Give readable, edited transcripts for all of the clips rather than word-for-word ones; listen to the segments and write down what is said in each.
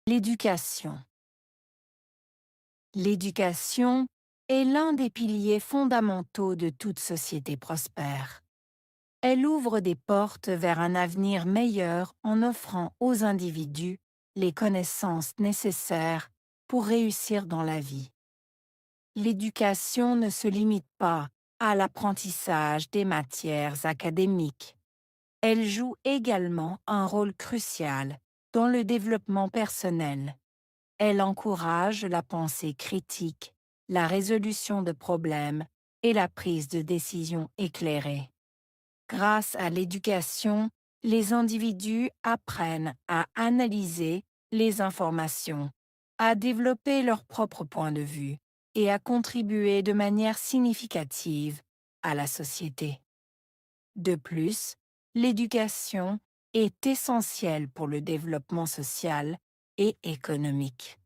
L'éducation. L'éducation est l'un des piliers fondamentaux de toute société prospère. Elle ouvre des portes vers un avenir meilleur en offrant aux individus les connaissances nécessaires pour réussir dans la vie. L'éducation ne se limite pas à l'apprentissage des matières académiques. Elle joue également un rôle crucial dans le développement personnel. Elle encourage la pensée critique, la résolution de problèmes et la prise de décisions éclairées. Grâce à l'éducation, les individus apprennent à analyser les informations, à développer leur propre point de vue et à contribuer de manière significative à la société. De plus, l'éducation est essentielle pour le développement social et économique.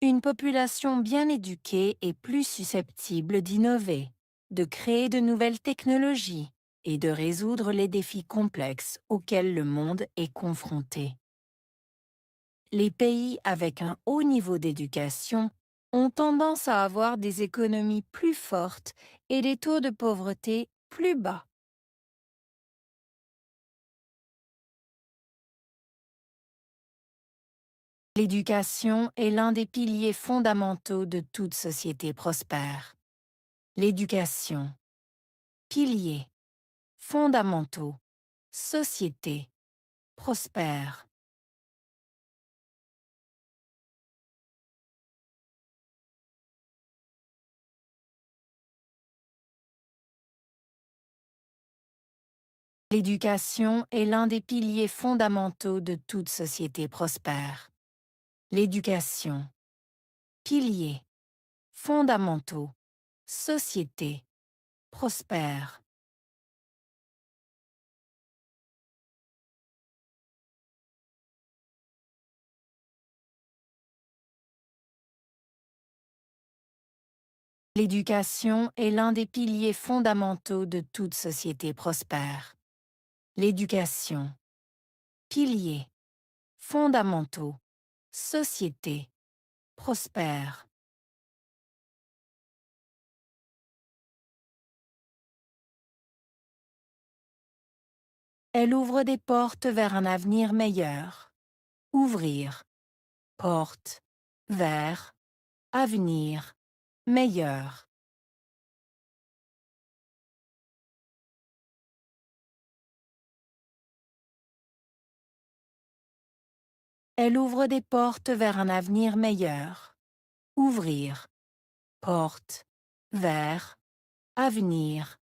Une population bien éduquée est plus susceptible d'innover, de créer de nouvelles technologies et de résoudre les défis complexes auxquels le monde est confronté. Les pays avec un haut niveau d'éducation ont tendance à avoir des économies plus fortes et des taux de pauvreté plus bas. L'éducation est l'un des piliers fondamentaux de toute société prospère. L'éducation. Piliers. Fondamentaux. Société. Prospère. L'éducation est l'un des piliers fondamentaux de toute société prospère. L'éducation. Piliers. Fondamentaux. Société. Prospère. L'éducation est l'un des piliers fondamentaux de toute société prospère. L'éducation. Piliers. Fondamentaux. Société. Prospère. Elle ouvre des portes vers un avenir meilleur. Ouvrir. Porte. Vers. Avenir. Meilleur. Elle ouvre des portes vers un avenir meilleur. Ouvrir. Porte. Vers. Avenir.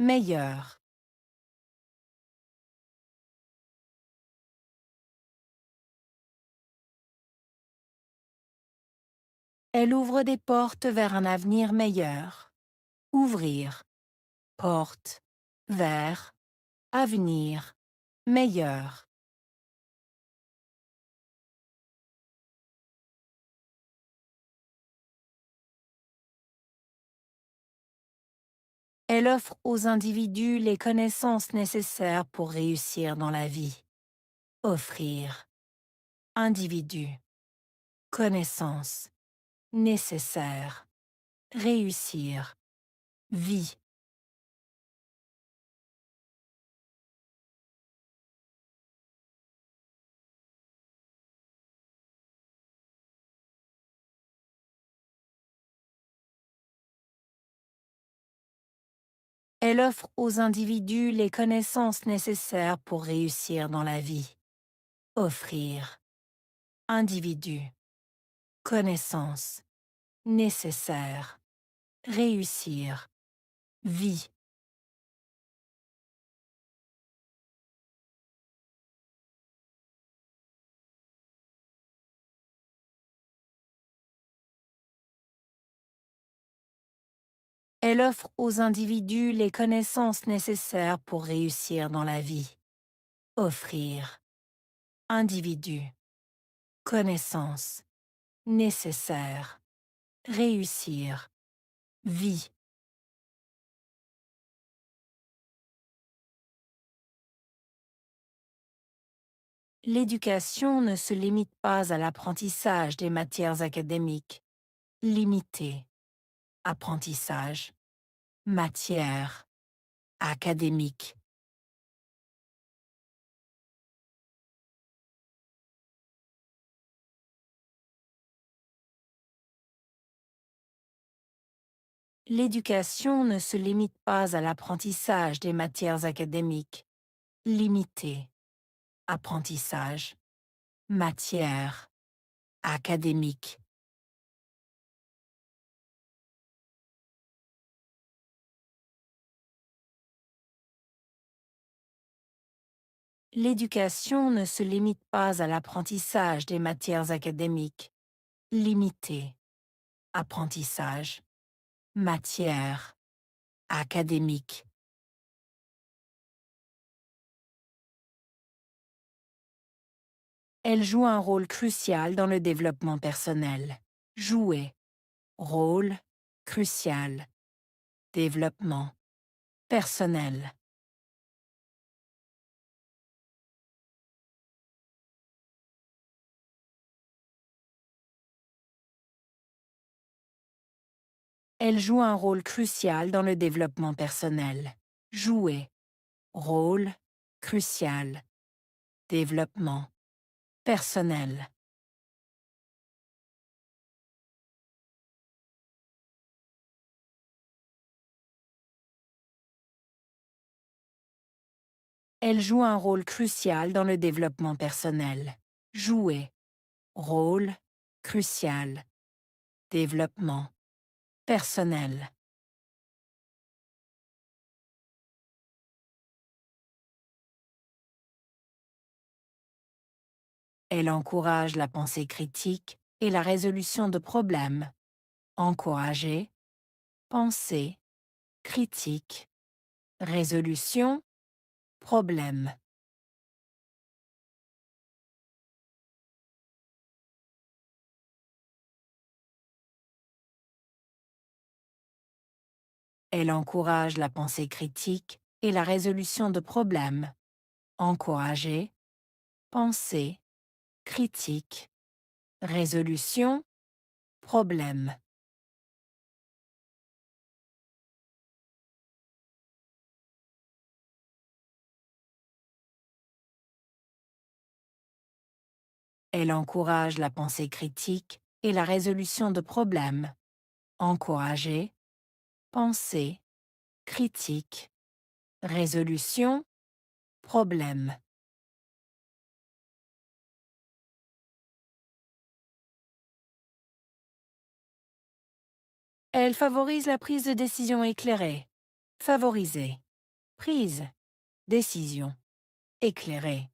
Meilleur. Elle ouvre des portes vers un avenir meilleur. Ouvrir. Porte. Vers. Avenir. Meilleur. Elle offre aux individus les connaissances nécessaires pour réussir dans la vie. Offrir. Individu. Connaissances. Nécessaires. Réussir. Vie. Elle offre aux individus les connaissances nécessaires pour réussir dans la vie. Offrir. Individu. Connaissances. Nécessaires. Réussir. Vie. Elle offre aux individus les connaissances nécessaires pour réussir dans la vie. Offrir. Individu. Connaissances. Nécessaires. Réussir. Vie. L'éducation ne se limite pas à l'apprentissage des matières académiques. Limité. Apprentissage. Matière. Académique. L'éducation ne se limite pas à l'apprentissage des matières académiques. Limité. Apprentissage. Matière. Académique. L'éducation ne se limite pas à l'apprentissage des matières académiques. Limité. Apprentissage. Matière. Académique. Elle joue un rôle crucial dans le développement personnel. Jouer. Rôle. Crucial. Développement. Personnel. Elle joue un rôle crucial dans le développement personnel. Jouer. Rôle. Crucial. Développement. Personnel. Elle joue un rôle crucial dans le développement personnel. Jouer. Rôle. Crucial. Développement. Personnel. Elle encourage la pensée critique et la résolution de problèmes. Encourager. Pensée. Critique. Résolution. Problème. Elle encourage la pensée critique et la résolution de problèmes. Encourager. Pensée. Critique. Résolution. Problème. Elle encourage la pensée critique et la résolution de problèmes. Encourager. Pensée. Critique. Résolution. Problème. Elle favorise la prise de décision éclairée. Favoriser. Prise. Décision. Éclairée.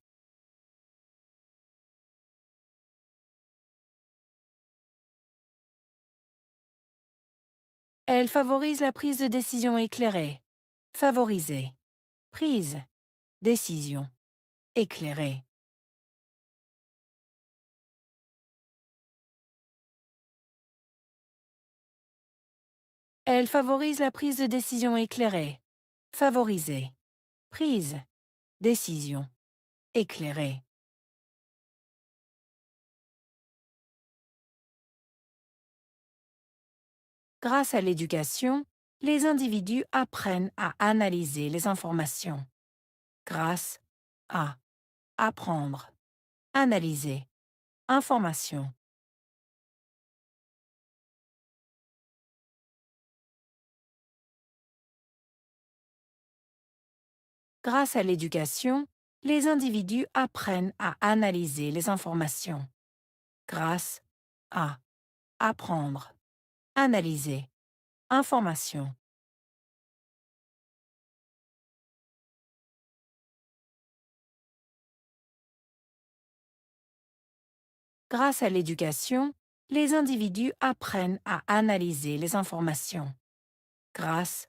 Elle favorise la prise de décision éclairée. Favoriser. Prise. Décision. Éclairée. Elle favorise la prise de décision éclairée. Favoriser. Prise. Décision. Éclairée. Grâce à l'éducation, les individus apprennent à analyser les informations. Grâce à apprendre, analyser, information. Grâce à l'éducation, les individus apprennent à analyser les informations. Grâce à apprendre, analyser, information. Grâce à l'éducation, les individus apprennent à analyser les informations. Grâce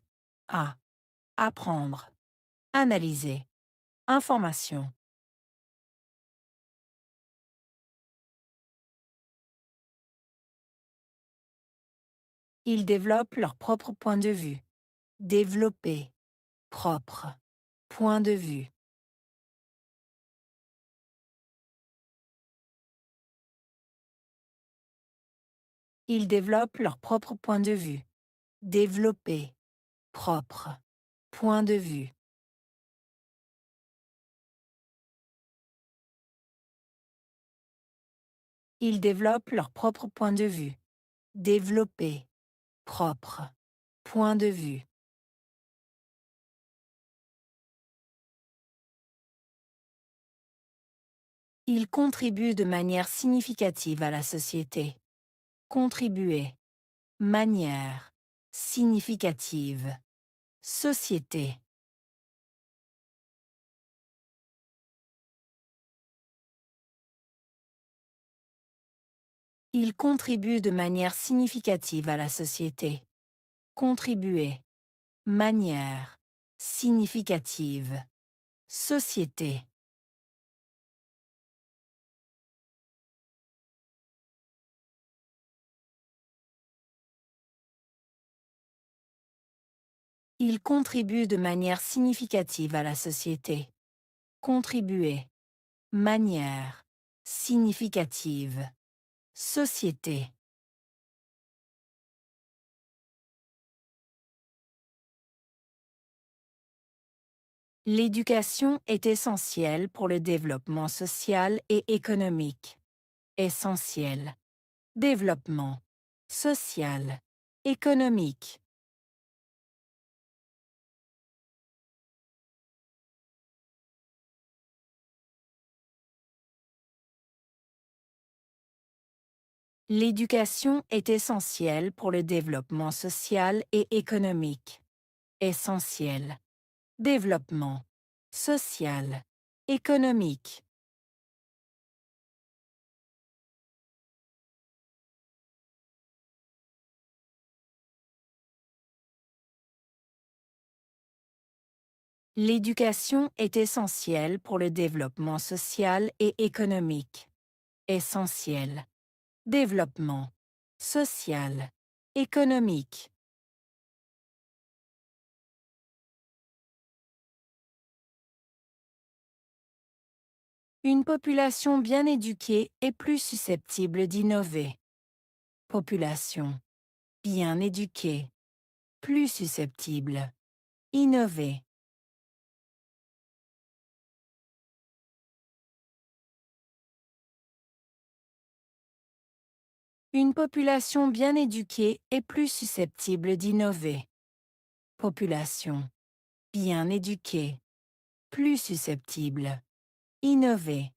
à apprendre, analyser, information. Ils développent leur propre point de vue. Développer. Propre. Point de vue. Ils développent leur propre point de vue. Développer. Propre. Point de vue. Ils développent leur propre point de vue. Développer. Propre. Point de vue. Ils contribuent de manière significative à la société. Contribuer. Manière. Significative. Société. Ils contribuent de manière significative à la société. Contribuer. Manière. Significative. Société. Ils contribuent de manière significative à la société. Contribuer. Manière. Significative. Société. L'éducation est essentielle pour le développement social et économique. Essentiel. Développement. Social. Économique. L'éducation est essentielle pour le développement social et économique. Essentiel. Développement. Social. Économique. L'éducation est essentielle pour le développement social et économique. Essentiel. Développement. Social. Économique. Une population bien éduquée est plus susceptible d'innover. Population bien éduquée. Plus susceptible. Innover. Une population bien éduquée est plus susceptible d'innover. Population bien éduquée. Plus susceptible. Innover.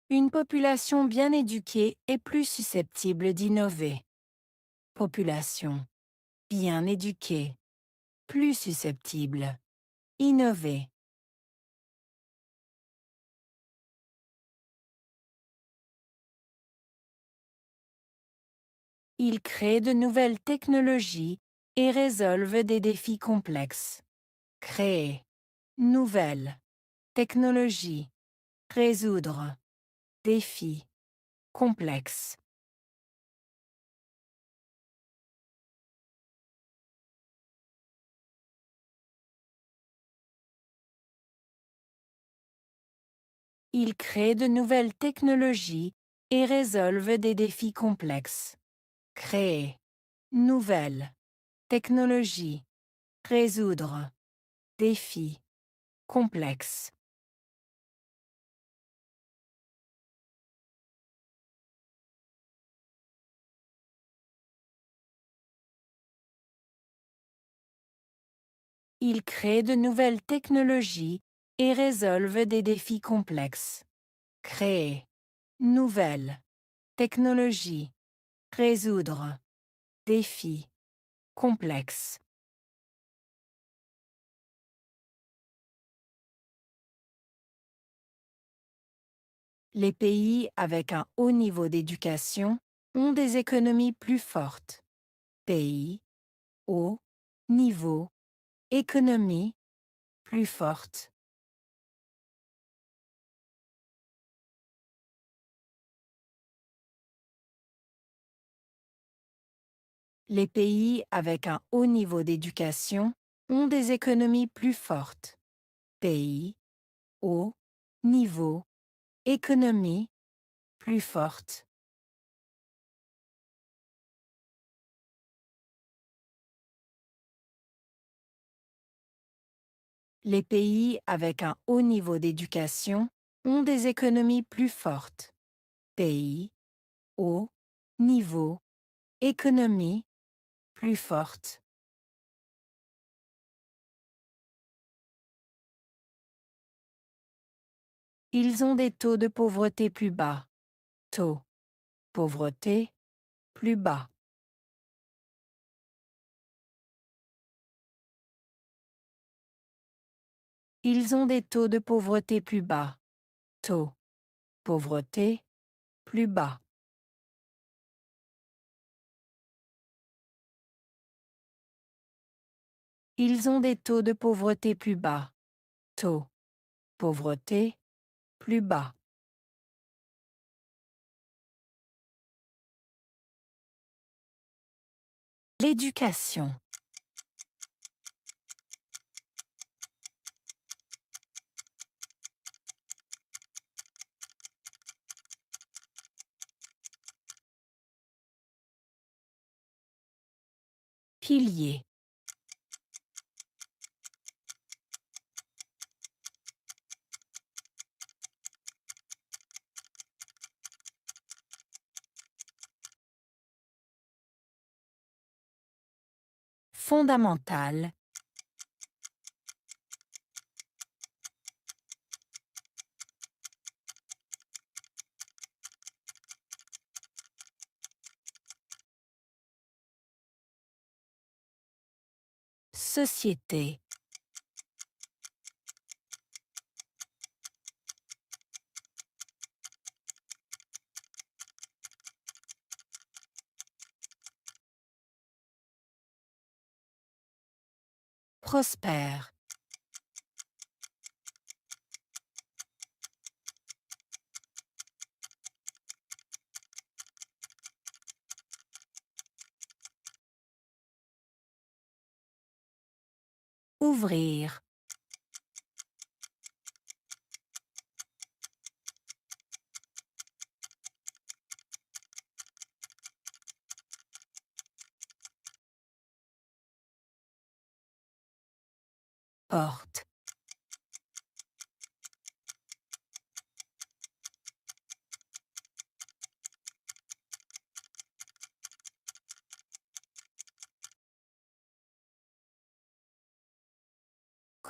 Une population bien éduquée est plus susceptible d'innover. Population bien éduquée. Plus susceptible. Innover. Ils créent de nouvelles technologies et résolvent des défis complexes. Créer. Nouvelle. Technologie. Résoudre. Défi. Complexe. Ils créent de nouvelles technologies et résolvent des défis complexes. Créer. Nouvelle. Technologie. Résoudre. Défi. Complexe. Ils créent de nouvelles technologies et résolvent des défis complexes. Créer. Nouvelle. Technologie. Résoudre. Défi. Complexe. Les pays avec un haut niveau d'éducation ont des économies plus fortes. Pays, haut, niveau, économie, plus forte. Les pays avec un haut niveau d'éducation ont des économies plus fortes. Pays, haut, niveau, économie, plus forte. Les pays avec un haut niveau d'éducation ont des économies plus fortes. Pays, haut, niveau, économie, plus forte. Ils ont des taux de pauvreté plus bas. Taux, pauvreté, plus bas. Ils ont des taux de pauvreté plus bas. Taux, pauvreté, plus bas. Ils ont des taux de pauvreté plus bas. Taux, pauvreté, plus bas. L'éducation. Pilier. Fondamental. Société. Prospère. Ouvrir. Porte.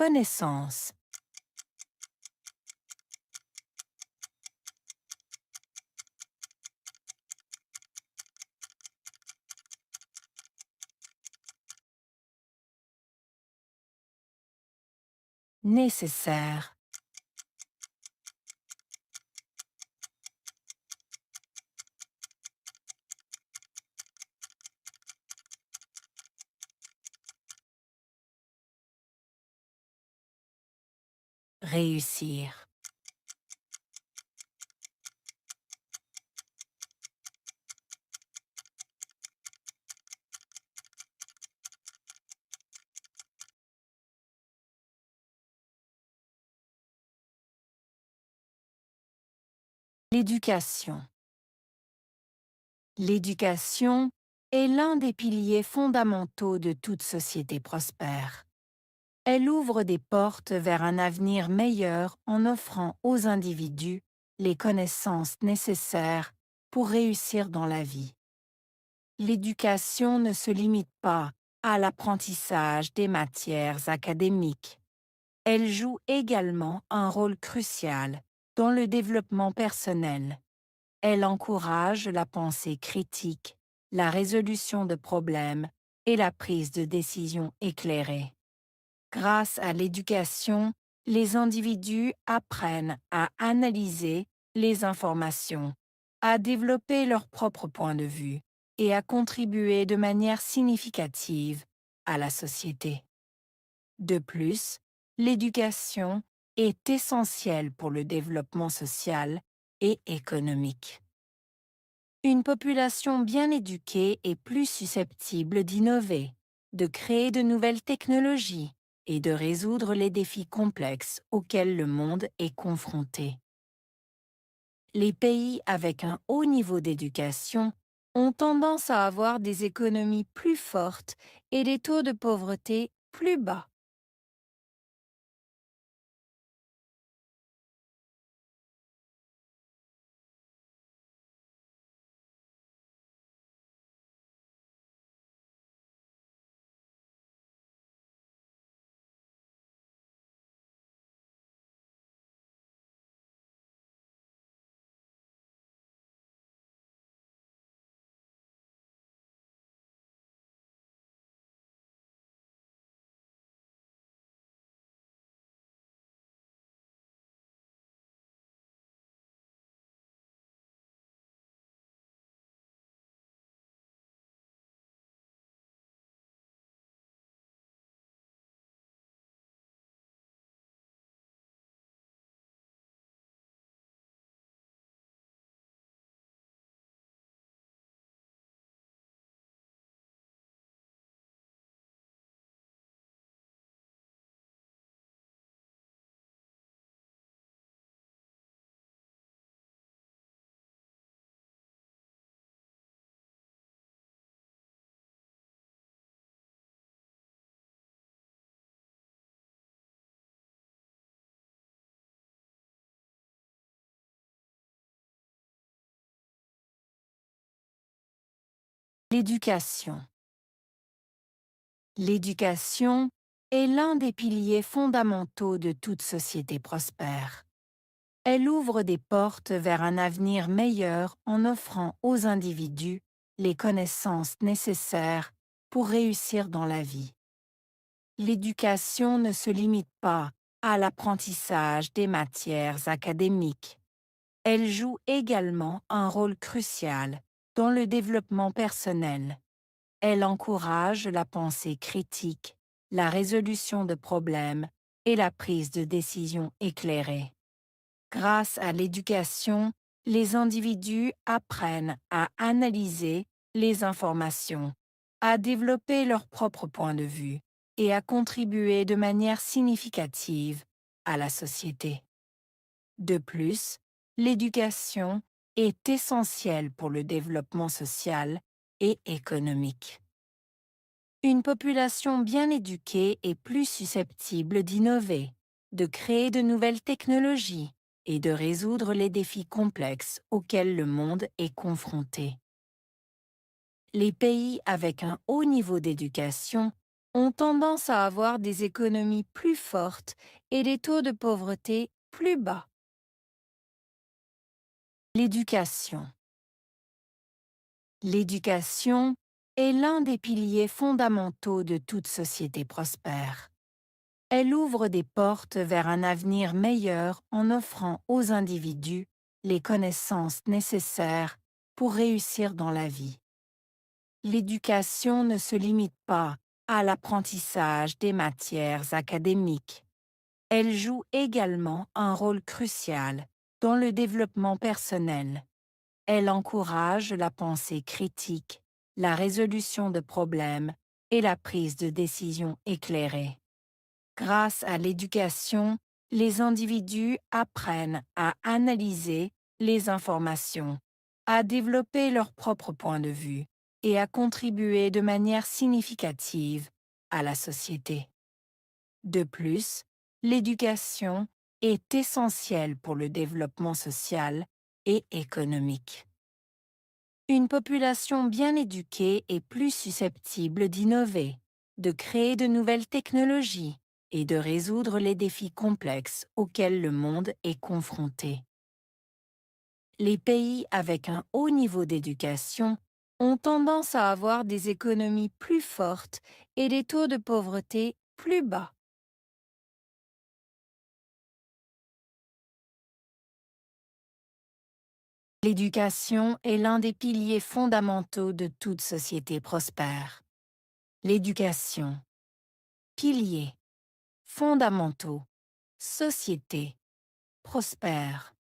Connaissance. Nécessaire. Réussir. L'éducation. L'éducation est l'un des piliers fondamentaux de toute société prospère. Elle ouvre des portes vers un avenir meilleur en offrant aux individus les connaissances nécessaires pour réussir dans la vie. L'éducation ne se limite pas à l'apprentissage des matières académiques. Elle joue également un rôle crucial dans le développement personnel. Elle encourage la pensée critique, la résolution de problèmes et la prise de décisions éclairées. Grâce à l'éducation, les individus apprennent à analyser les informations, à développer leur propre point de vue et à contribuer de manière significative à la société. De plus, l'éducation est essentielle pour le développement social et économique. Une population bien éduquée est plus susceptible d'innover, de créer de nouvelles technologies et de résoudre les défis complexes auxquels le monde est confronté. Les pays avec un haut niveau d'éducation ont tendance à avoir des économies plus fortes et des taux de pauvreté plus bas. L'éducation. L'éducation est l'un des piliers fondamentaux de toute société prospère. Elle ouvre des portes vers un avenir meilleur en offrant aux individus les connaissances nécessaires pour réussir dans la vie. L'éducation ne se limite pas à l'apprentissage des matières académiques. Elle joue également un rôle crucial dans le développement personnel. Elle encourage la pensée critique, la résolution de problèmes et la prise de décisions éclairées. Grâce à l'éducation, les individus apprennent à analyser les informations, à développer leur propre point de vue et à contribuer de manière significative à la société. De plus, l'éducation est essentielle pour le développement social et économique. Une population bien éduquée est plus susceptible d'innover, de créer de nouvelles technologies et de résoudre les défis complexes auxquels le monde est confronté. Les pays avec un haut niveau d'éducation ont tendance à avoir des économies plus fortes et des taux de pauvreté plus bas. L'éducation. L'éducation est l'un des piliers fondamentaux de toute société prospère. Elle ouvre des portes vers un avenir meilleur en offrant aux individus les connaissances nécessaires pour réussir dans la vie. L'éducation ne se limite pas à l'apprentissage des matières académiques. Elle joue également un rôle crucial dans le développement personnel. Elle encourage la pensée critique, la résolution de problèmes et la prise de décisions éclairées. Grâce à l'éducation, les individus apprennent à analyser les informations, à développer leur propre point de vue et à contribuer de manière significative à la société. De plus, l'éducation est essentielle pour le développement social et économique. Une population bien éduquée est plus susceptible d'innover, de créer de nouvelles technologies et de résoudre les défis complexes auxquels le monde est confronté. Les pays avec un haut niveau d'éducation ont tendance à avoir des économies plus fortes et des taux de pauvreté plus bas. L'éducation est l'un des piliers fondamentaux de toute société prospère. L'éducation. Piliers fondamentaux. Société prospère.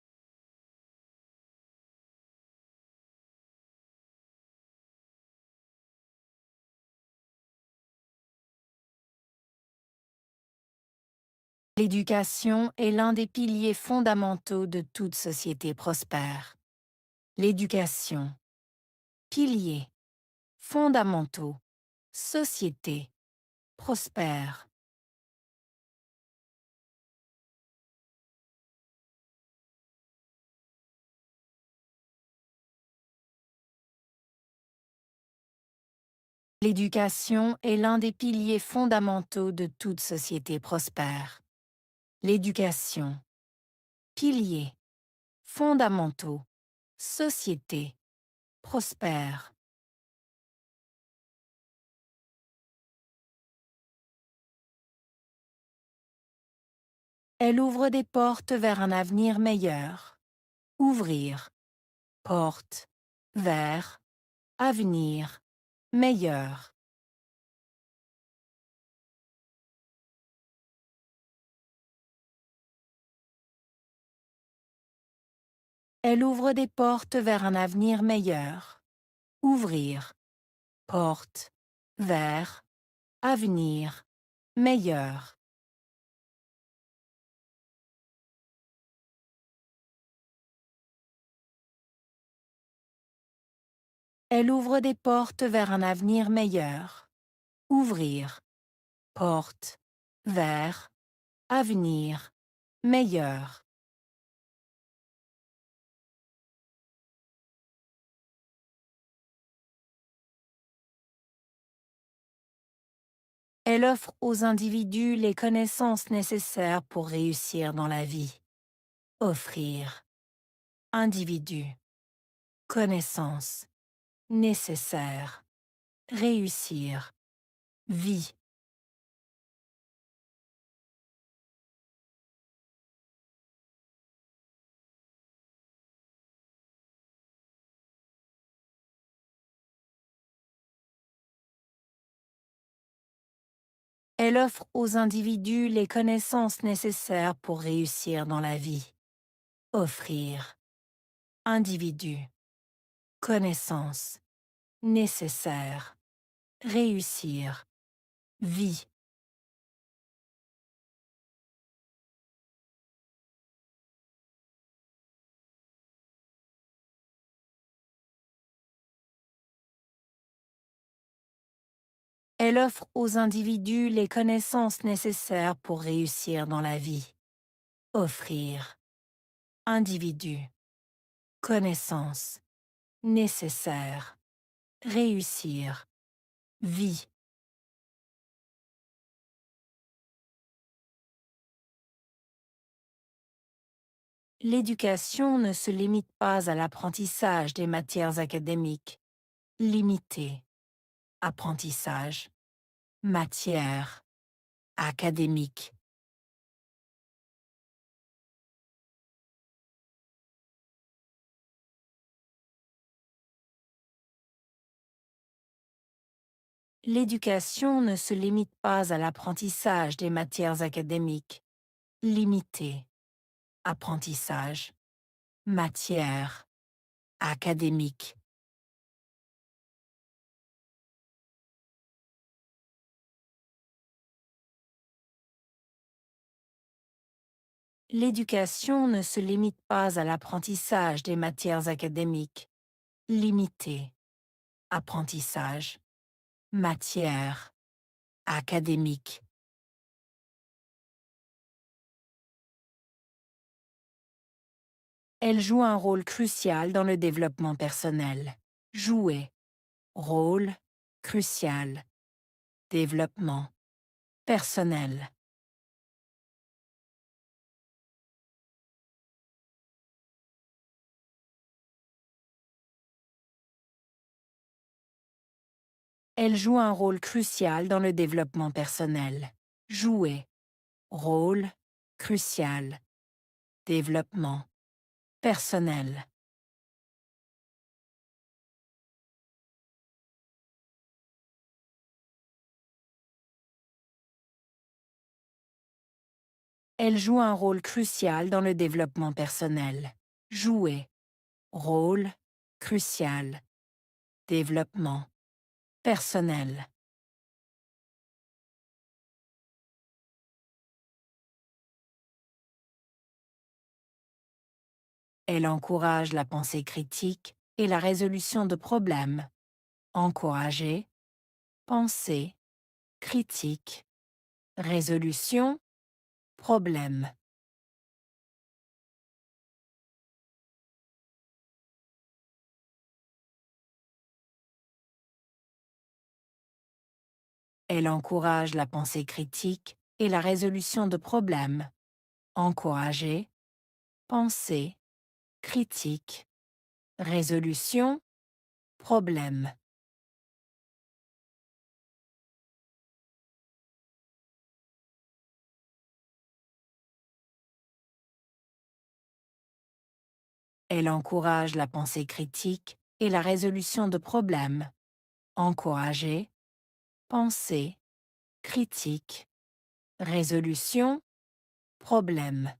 L'éducation est l'un des piliers fondamentaux de toute société prospère. L'éducation. Piliers. Fondamentaux. Société. Prospère. L'éducation est l'un des piliers fondamentaux de toute société prospère. L'éducation. Piliers. Fondamentaux. Société. Prospère. Elle ouvre des portes vers un avenir meilleur. Ouvrir. Porte. Vers. Avenir. Meilleur. Elle ouvre des portes vers un avenir meilleur. Ouvrir. Porte. Vers. Avenir. Meilleur. Elle ouvre des portes vers un avenir meilleur. Ouvrir. Porte. Vers. Avenir. Meilleur. Elle offre aux individus les connaissances nécessaires pour réussir dans la vie. Offrir. Individu. Connaissances. Nécessaires. Réussir. Vie. Elle offre aux individus les connaissances nécessaires pour réussir dans la vie. Offrir. Individu. Connaissances. Nécessaires. Réussir. Vie. Elle offre aux individus les connaissances nécessaires pour réussir dans la vie. Offrir. Individu. Connaissances. Nécessaires. Réussir. Vie. L'éducation ne se limite pas à l'apprentissage des matières académiques. Limité. Apprentissage. Matière. Académique. L'éducation ne se limite pas à l'apprentissage des matières académiques. Limité. Apprentissage. Matière. Académique. L'éducation ne se limite pas à l'apprentissage des matières académiques. Limité. Apprentissage. Matière. Académique. Elle joue un rôle crucial dans le développement personnel. Jouer. Rôle. Crucial. Développement. Personnel. Elle joue un rôle crucial dans le développement personnel. Jouer. Rôle. Crucial. Développement. Personnel. Elle joue un rôle crucial dans le développement personnel. Jouer. Rôle. Crucial. Développement. Personnel. Elle encourage la pensée critique et la résolution de problèmes. Encourager, penser, critique, résolution, problème. Elle encourage la pensée critique et la résolution de problèmes. Encourager, penser, critique, résolution, problème. Elle encourage la pensée critique et la résolution de problèmes. Encourager, penser, critique, résolution, problème.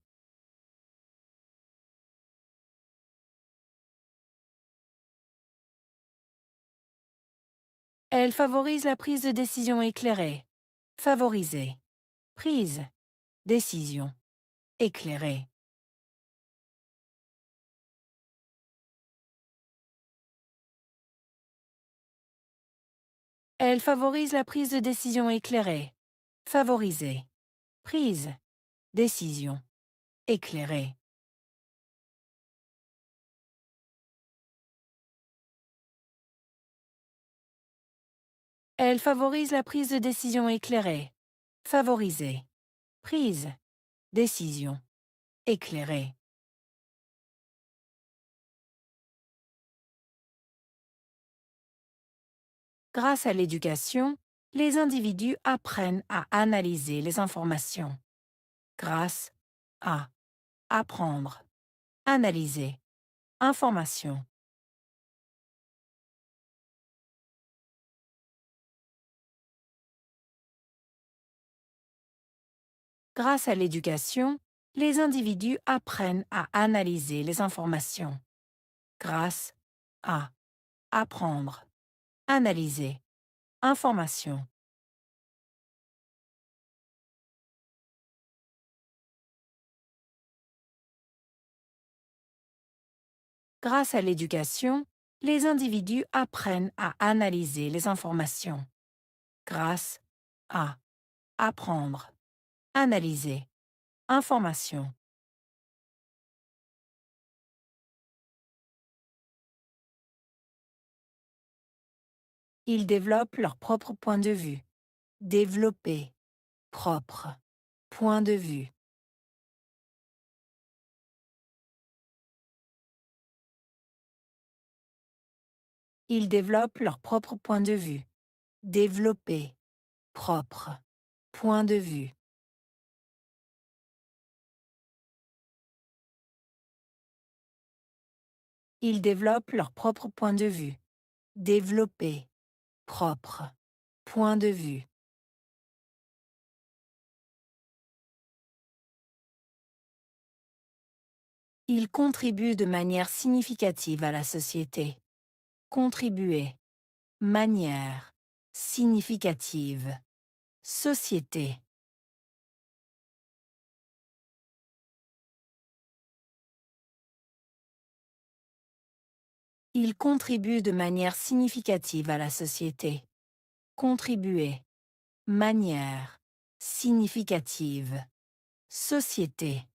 Elle favorise la prise de décision éclairée. Favoriser. Prise. Décision. Éclairée. Elle favorise la prise de décision éclairée. Favoriser. Prise. Décision. Éclairée. Elle favorise la prise de décision éclairée. Favoriser. Prise. Décision. Éclairée. Grâce à l'éducation, les individus apprennent à analyser les informations. Grâce à apprendre, analyser, information. Grâce à l'éducation, les individus apprennent à analyser les informations. Grâce à apprendre, analyser, information. Grâce à l'éducation, les individus apprennent à analyser les informations. Grâce à apprendre, analyser, information. Ils développent leur propre point de vue. Développer, propre, point de vue. Ils développent leur propre point de vue. Développer, propre, point de vue. Ils développent leur propre point de vue. Développer, propre, point de vue. Ils contribuent de manière significative à la société. Contribuer, manière, significative, société. Ils contribuent de manière significative à la société. Contribuer, manière, significative, société.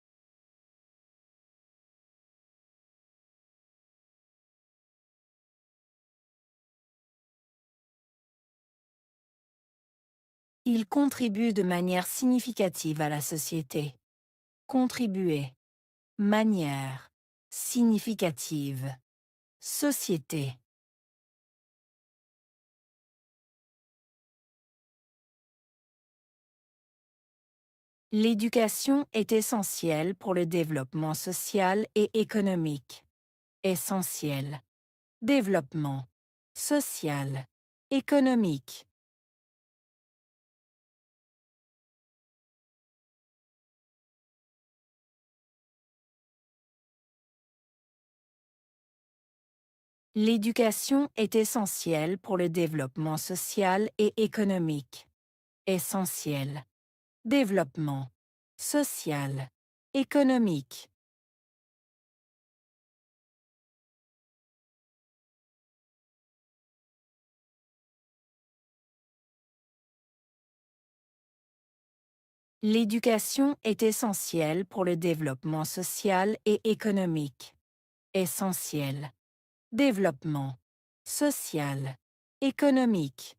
Ils contribuent de manière significative à la société. Contribuer, manière, significative, société. L'éducation est essentielle pour le développement social et économique. Essentiel. Développement. Social. Économique. L'éducation est essentielle pour le développement social et économique. Essentiel. Développement. Social. Économique. L'éducation est essentielle pour le développement social et économique. Essentiel. Développement. Social. Économique.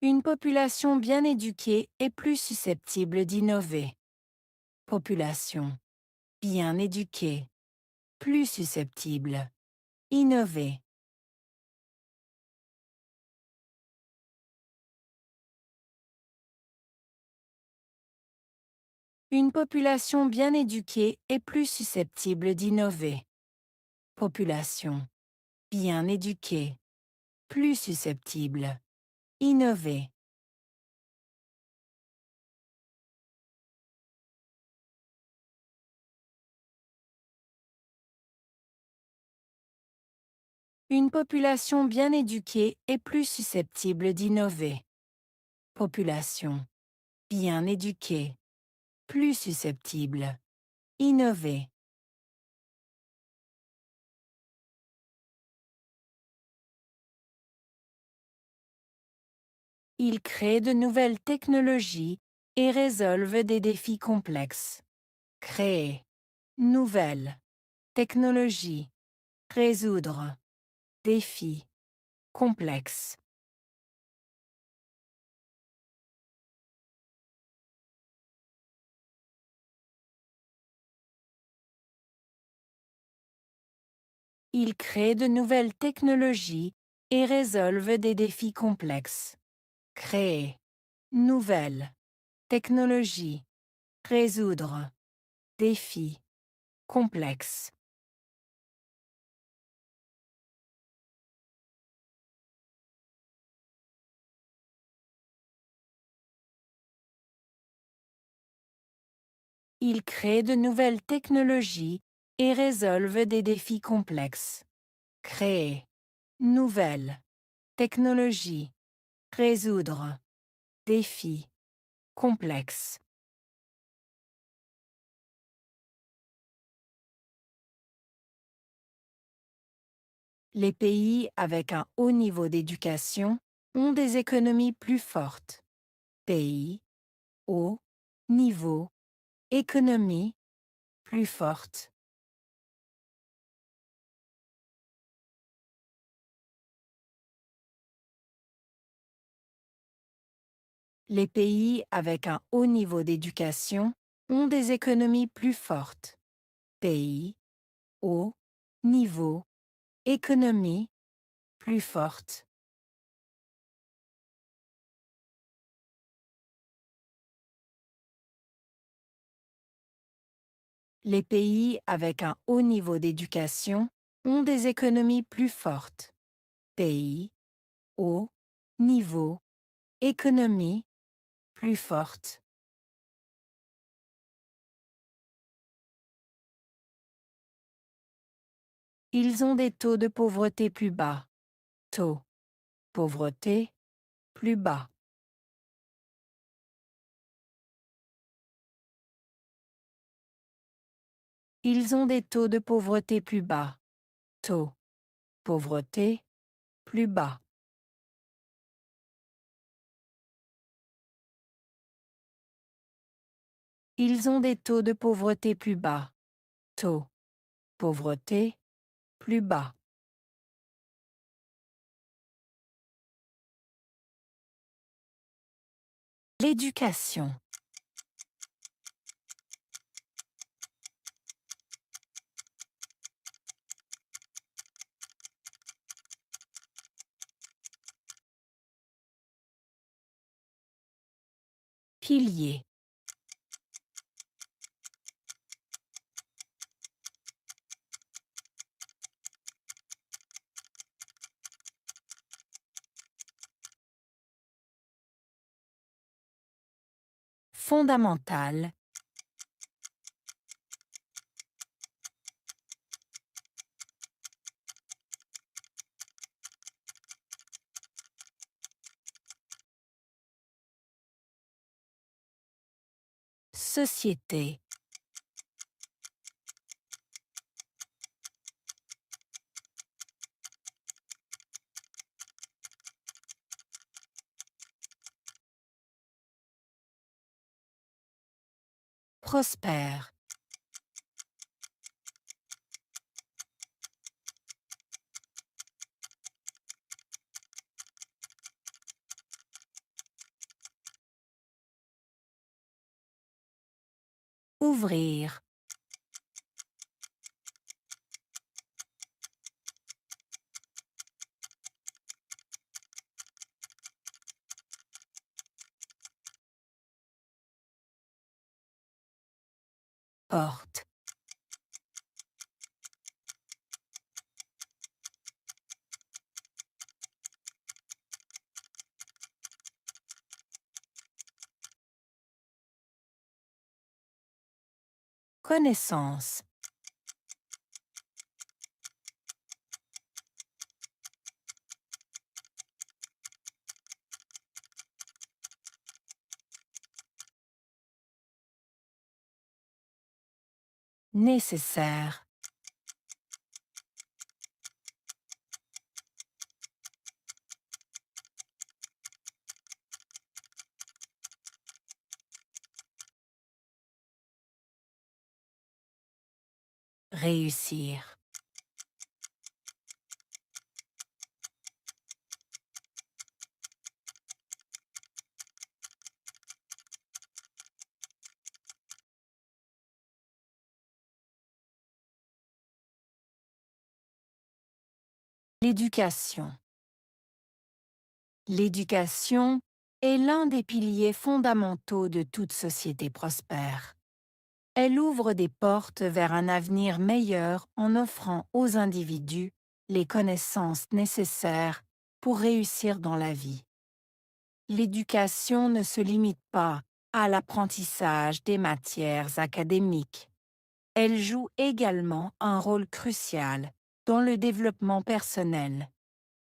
Une population bien éduquée est plus susceptible d'innover. Population bien éduquée, plus susceptible. Innover. Une population bien éduquée est plus susceptible d'innover. Population bien éduquée, plus susceptible. Innover. Une population bien éduquée est plus susceptible d'innover. Population bien éduquée, plus susceptible. Innover. Ils créent de nouvelles technologies et résolvent des défis complexes. Créer. Nouvelle. Technologie. Résoudre. Défi. Complexe. Ils créent de nouvelles technologies et résolvent des défis complexes. Créer. Nouvelle. Technologie. Résoudre. Défi. Complexe. Ils créent de nouvelles technologies et résolvent des défis complexes. Créer. Nouvelle. Technologie. Résoudre. Défi. Complexe. Les pays avec un haut niveau d'éducation ont des économies plus fortes. Pays, haut, niveau, économie, plus forte. Les pays avec un haut niveau d'éducation ont des économies plus fortes. Pays, haut, niveau, économie, plus forte. Les pays avec un haut niveau d'éducation ont des économies plus fortes. Pays, haut, niveau, économie, plus forte. Ils ont des taux de pauvreté plus bas. Taux, pauvreté, plus bas. Ils ont des taux de pauvreté plus bas. Taux, pauvreté, plus bas. Ils ont des taux de pauvreté plus bas. Taux, pauvreté, plus bas. L'éducation. Pilier. Fondamental. Société. prospère. Ouvrir. Porte. Connaissance. Nécessaire. Réussir. L'éducation. L'éducation est l'un des piliers fondamentaux de toute société prospère. Elle ouvre des portes vers un avenir meilleur en offrant aux individus les connaissances nécessaires pour réussir dans la vie. L'éducation ne se limite pas à l'apprentissage des matières académiques. Elle joue également un rôle crucial dans le développement personnel.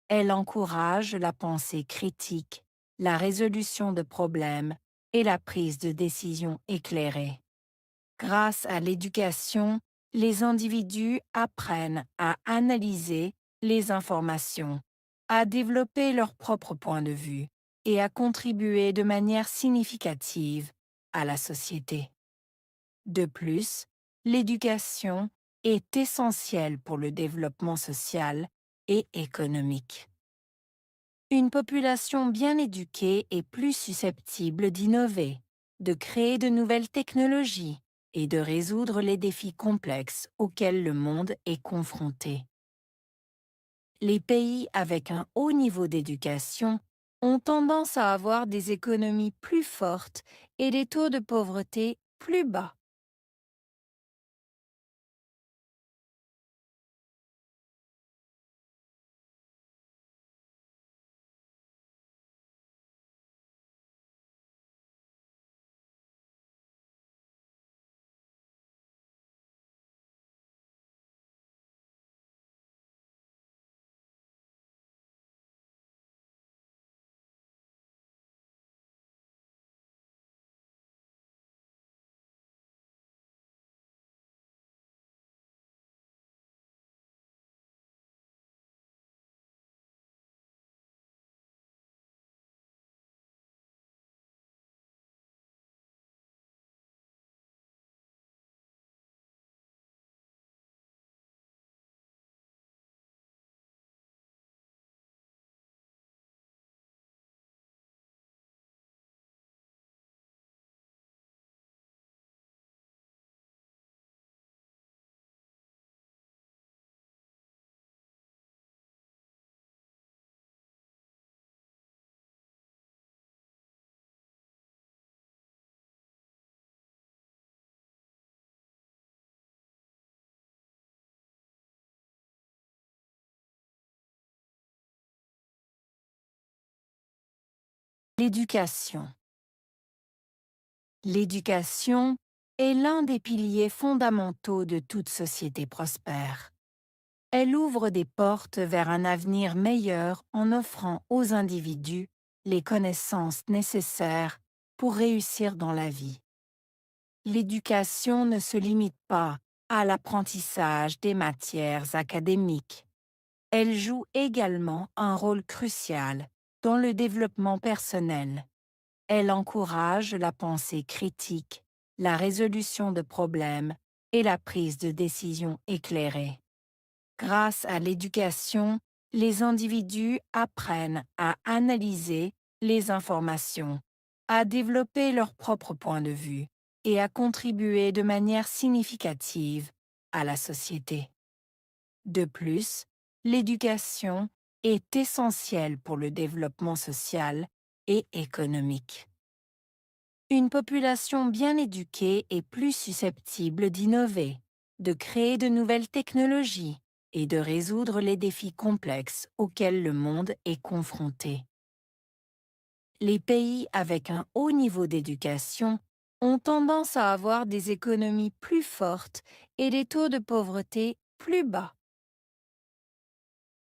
Elle encourage la pensée critique, la résolution de problèmes et la prise de décisions éclairées. Grâce à l'éducation, les individus apprennent à analyser les informations, à développer leur propre point de vue et à contribuer de manière significative à la société. De plus, l'éducation est essentielle pour le développement social et économique. Une population bien éduquée est plus susceptible d'innover, de créer de nouvelles technologies et de résoudre les défis complexes auxquels le monde est confronté. Les pays avec un haut niveau d'éducation ont tendance à avoir des économies plus fortes et des taux de pauvreté plus bas. L'éducation. L'éducation est l'un des piliers fondamentaux de toute société prospère. Elle ouvre des portes vers un avenir meilleur en offrant aux individus les connaissances nécessaires pour réussir dans la vie. L'éducation ne se limite pas à l'apprentissage des matières académiques. Elle joue également un rôle crucial dans le développement personnel. Elle encourage la pensée critique, la résolution de problèmes et la prise de décisions éclairées. Grâce à l'éducation, les individus apprennent à analyser les informations, à développer leur propre point de vue et à contribuer de manière significative à la société. De plus, l'éducation est essentielle pour le développement social et économique. Une population bien éduquée est plus susceptible d'innover, de créer de nouvelles technologies et de résoudre les défis complexes auxquels le monde est confronté. Les pays avec un haut niveau d'éducation ont tendance à avoir des économies plus fortes et des taux de pauvreté plus bas.